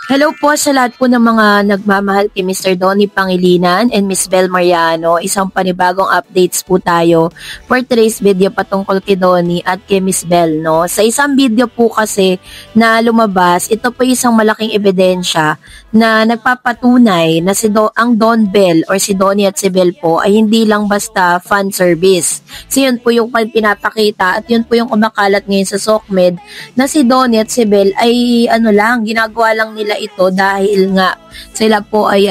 Hello po sa lahat po ng mga nagmamahal kay Mr. Donnie Pangilinan and Miss Bel Mariano. Isang panibagong updates po tayo for today's video patungkol kay Donnie at kay Miss Bel, no? Sa isang video po kasi na lumabas, ito po isang malaking ebidensya na nagpapatunay na ang Don Bel or si Donnie at si Bel po ay hindi lang basta fan service. So yun po yung pinapakita at yun po yung kumakalat ngayon sa SOCMED na si Donnie at si Bel ay ginagawa lang nila ito dahil nga sila po ay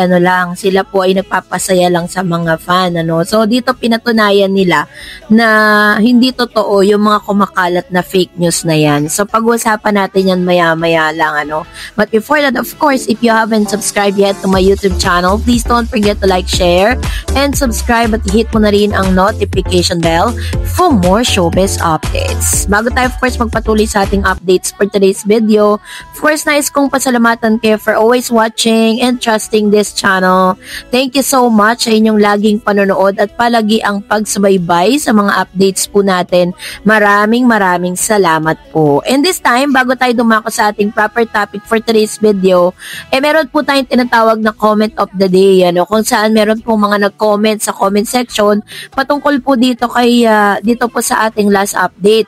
sila po ay nagpapasaya lang sa mga fan, So dito pinatunayan nila na hindi totoo yung mga kumakalat na fake news na yan. So pag-usapan natin yan maya-maya lang, But before that, of course, if you haven't subscribed yet to my YouTube channel, please don't forget to like, share, and subscribe at hit mo na rin ang notification bell for more showbiz updates. Bago tayo, of course, magpatuloy sa ating updates for today's video, of course, nais kong pasalamatan kayo for always watching and trusting this channel. Thank you so much sa inyong laging panonood at palagi ang pagsubaybay sa mga updates po natin. Maraming salamat po. And this time, bago tayo dumako sa ating proper topic for today's video, meron po tayong tinatawag na comment of the day, kung saan meron po mga nag-comment sa comment section patungkol po dito po sa ating last update.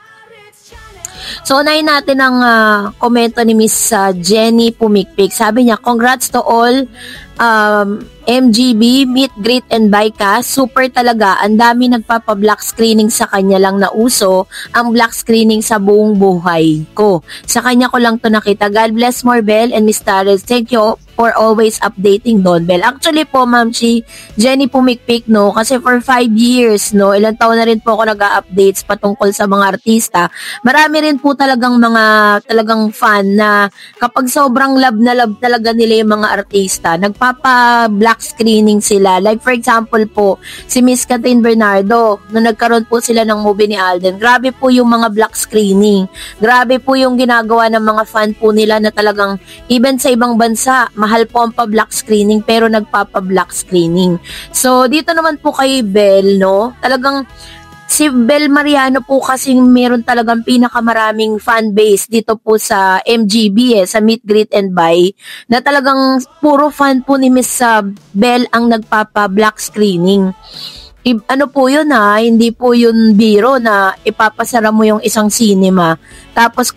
So, unahin natin ang komento ni Miss Jenny Pumikpik. Sabi niya, congrats to all MGB, meet, greet, and buy ka. Super talaga. Ang dami nagpapa-black screening sa kanya lang na uso ang black screening sa buong buhay ko. Sa kanya ko lang to nakita. God bless Morbel and Miss Tares. Thank you for always updating Don Bel. Actually po, ma'am, si Jenny Pumikpik, kasi for 5 years, ilang taon na rin po ako nag-updates patungkol sa mga artista. Marami rin po talagang fan na kapag sobrang love na love talaga nila yung mga artista, nagpapa-black screening sila. Like for example po, si Miss Catherine Bernardo, nung nagkaroon po sila ng movie ni Alden, grabe po yung mga black screening. Grabe po yung ginagawa ng mga fan po nila na talagang even sa ibang bansa, mahal po ang pa-black screening pero nagpapa-black screening. So, dito naman po kay Bel, talagang si Bel Mariano po kasi meron talagang pinakamaraming fan base dito po sa MGB, sa Meet, Greet, and Buy, na talagang puro fan po ni Miss Bel ang nagpapa-black screening. Ano po yun hindi po yun biro na ipapasara mo yung isang cinema. Tapos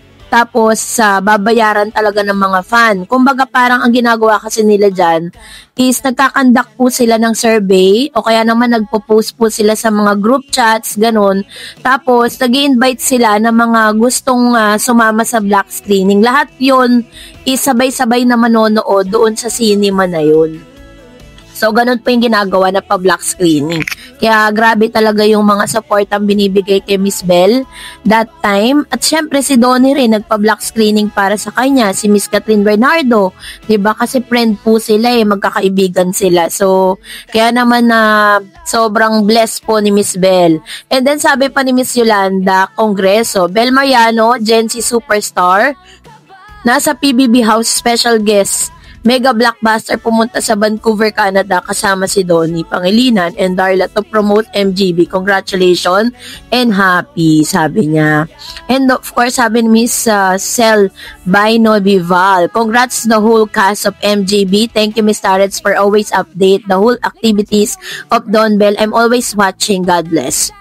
babayaran talaga ng mga fan. Kumbaga parang ang ginagawa kasi nila dyan is nagkakandak po sila ng survey o kaya naman nagpo-post po sila sa mga group chats, ganun. Tapos nag-i-invite sila ng mga gustong sumama sa black screening. Lahat yon is sabay-sabay na manonood doon sa cinema na yun. So, ganun po yung ginagawa na pa-black screening. Kaya, grabe talaga yung mga support ang binibigay kay Miss Bel that time. At syempre, si Donnie rin nagpa-black screening para sa kanya. Si Miss Catherine Bernardo. Diba? Kasi friend po sila magkakaibigan sila. So, kaya naman sobrang blessed po ni Miss Bel. And then, sabi pa ni Miss Yolanda Congreso, Bel Mariano, Gen Z Superstar, nasa PBB House special guest, mega blockbuster, pumunta sa Vancouver, Canada kasama si Donnie Pangilinan and Darla to promote MGB. Congratulations and happy, sabi niya. And of course, sabi ni Miss Cel Bino Bival, congrats the whole cast of MGB. Thank you, Miss Tarets, for always update the whole activities of Don Bel. I'm always watching. God bless.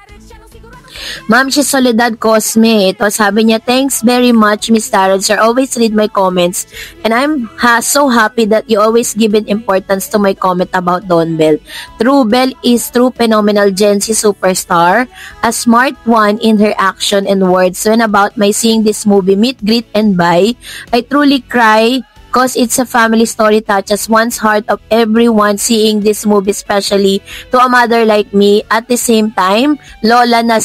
Ma'am, si Soledad Cosme, ito sabi niya, thanks very much, Miss Tarot, sir. Always read my comments and I'm so happy that you always given importance to my comment about Don Bel. True, Bel is true phenomenal Gen Z superstar, a smart one in her action and words. When about my seeing this movie, Meet, Greet, and Buy, I truly cry because it's a family story touches one's heart of everyone seeing this movie, especially to a mother like me. At the same time, Lola na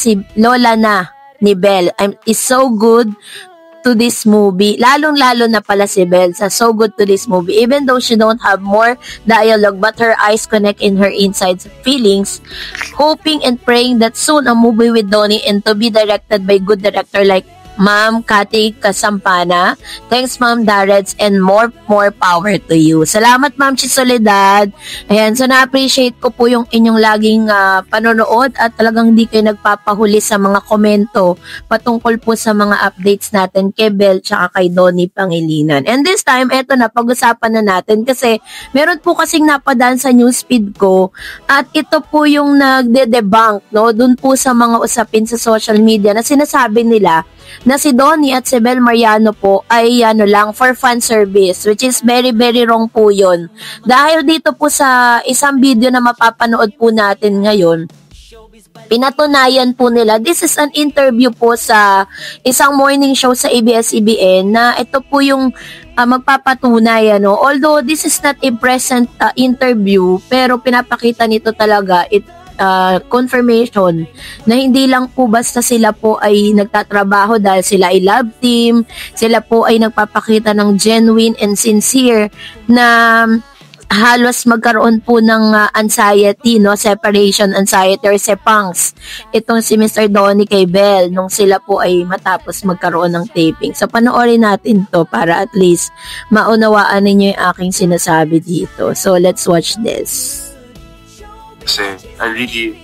ni Bel is so good to this movie. Lalong-lalo na pala si Bel so good to this movie. Even though she don't have more dialogue, but her eyes connect in her inside feelings. Hoping and praying that soon a movie with Donnie and to be directed by good director like Ma'am Cathy Casampana. Thanks, Ma'am Dareds, and more power to you. Salamat, Ma'am Chisoledad. Ayan, so na-appreciate ko po yung inyong laging panonood at talagang hindi kayo nagpapahuli sa mga komento patungkol po sa mga updates natin kay Bel tsaka kay Donnie Pangilinan. And this time, eto na, pag-usapan na natin kasi meron po kasing napadaan sa newsfeed ko at ito po yung nagde-debunk, no, dun po sa mga usapin sa social media na sinasabi nila na si Donnie at si Bel Mariano po ay lang for fan service, which is very very wrong po yun. Dahil dito po sa isang video na mapapanood po natin ngayon, pinatunayan po nila, this is an interview po sa isang morning show sa ABS-CBN na ito po yung magpapatunay, although this is not a present interview, pero pinapakita nito talaga confirmation na hindi lang po basta sila po ay nagtatrabaho dahil sila ay love team, sila po ay nagpapakita ng genuine and sincere na halos magkaroon po ng anxiety, separation anxiety or sepangs itong si Mr. Donnie kay Bel nung sila po ay matapos magkaroon ng taping. So panoorin natin to para at least maunawaan ninyo yung aking sinasabi dito. So let's watch this. Kasi I really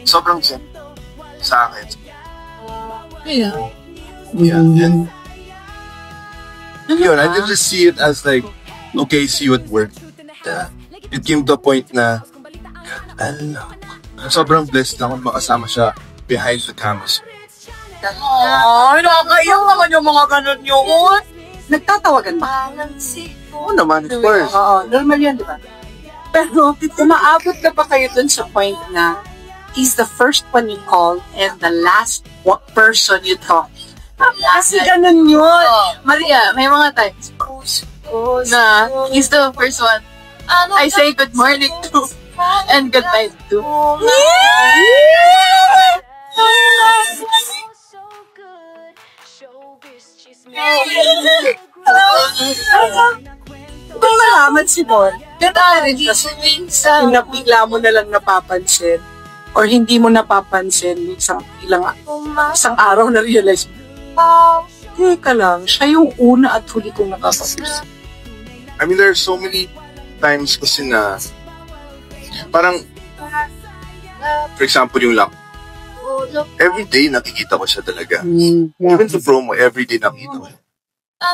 sobrang zen sa akin. And yun, I didn't just see it as like, okay, see you at work. It came to a point na sobrang blessed lang kung makasama siya behind the cameras. Nakakayaw naman yung mga ganun yun. Nagtatawagan ba? Oo naman, of course. Oo, normal yan, di ba? Pero umaabot na ba kayo dun sa point na he's the first one you call and the last person you talk? Kasi ganun yun. Maria, may mga times na he's the first one I say good morning to and good night to. Kung malaman si Bon, ganda rin kasi minsan bigla mo na lang napapansin or hindi mo napapansin isang araw na realize mo, teka lang, siya yung una at huli kong nakapapansin. I mean, there are so many times kasi na parang, for example, yung lock. Every day nakikita ko siya talaga. Even the promo, every day nakikita ko.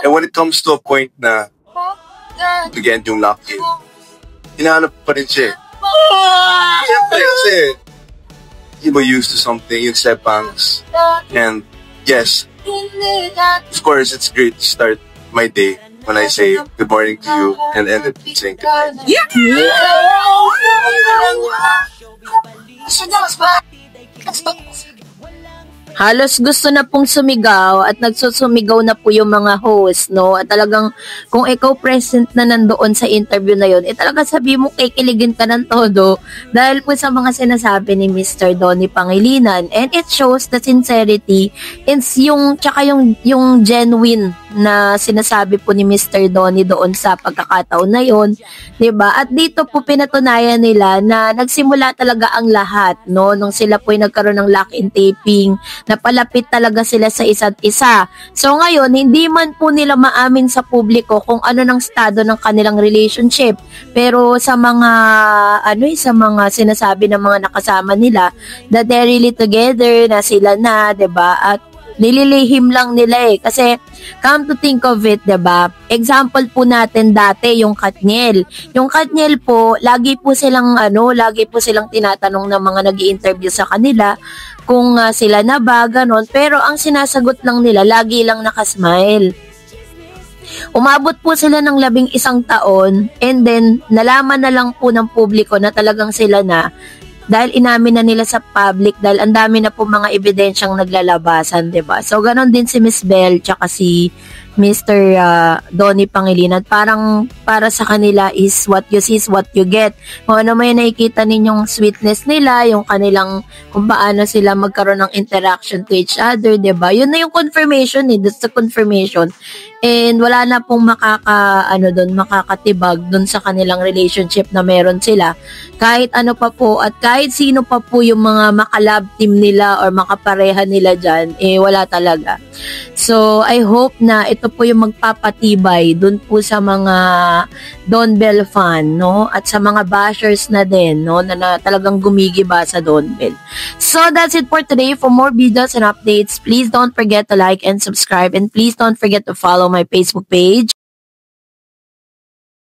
And when it comes to a point na again, yung lock game, hinahanap pa rin siya. Siyempre kasi, iba used to something, yung sepangs. And yes, of course, it's great to start my day when I say good morning to you and end it saying good night. Halos gusto na pong sumigaw at nagsusumigaw na po yung mga host, no? At talagang kung ikaw present na nandoon sa interview na yon, talaga sabi mo kikiligin ka ng todo dahil po sa mga sinasabi ni Mr. Donnie Pangilinan. And it shows the sincerity and tsaka yung genuine na sinasabi po ni Mr. Donnie doon sa pagkakataon na yon, 'di ba? At dito po pinatunayan nila na nagsimula talaga ang lahat, no? Nung sila po ay nagkaroon ng lock-in taping, napalapit talaga sila sa isa't isa. So ngayon, hindi man po nila maamin sa publiko kung ano ng estado ng kanilang relationship. Pero sa mga sa mga sinasabi ng mga nakasama nila that they're really together, na sila na, 'di ba? At nililihim lang nila kasi come to think of it, 'di ba? Example po natin dati yung Katniel. Yung Katniel po, lagi po silang tinatanong ng mga nag-i-interview sa kanila kung sila na ba, ganon. Pero ang sinasagot lang nila, lagi lang nakasmile. Umabot po sila ng 11 taon and then nalaman na lang po ng publiko na talagang sila na dahil inamin na nila sa public dahil ang dami na po mga ebidensyang naglalabasan, 'di ba? So ganon din si Miss Bel tsaka si Mr. Donnie Pangilinan. Parang para sa kanila is what you see is what you get. Kung ano may nakikita ninyong sweetness nila, yung kanilang kung paano sila magkaroon ng interaction to each other, 'di ba? Yun na yung confirmation, that's the confirmation. And wala na pong makakatibag doon sa kanilang relationship na meron sila. Kahit ano pa po at kahit sino pa po yung mga makalab team nila or makapareha nila dyan, wala talaga. So, I hope na ito po yung magpapatibay doon po sa mga Don Bell fan, no? At sa mga bashers na din, no? Na talagang gumigiba sa Don Bell. So, that's it for today. For more videos and updates, please don't forget to like and subscribe, and please don't forget to follow my Facebook page.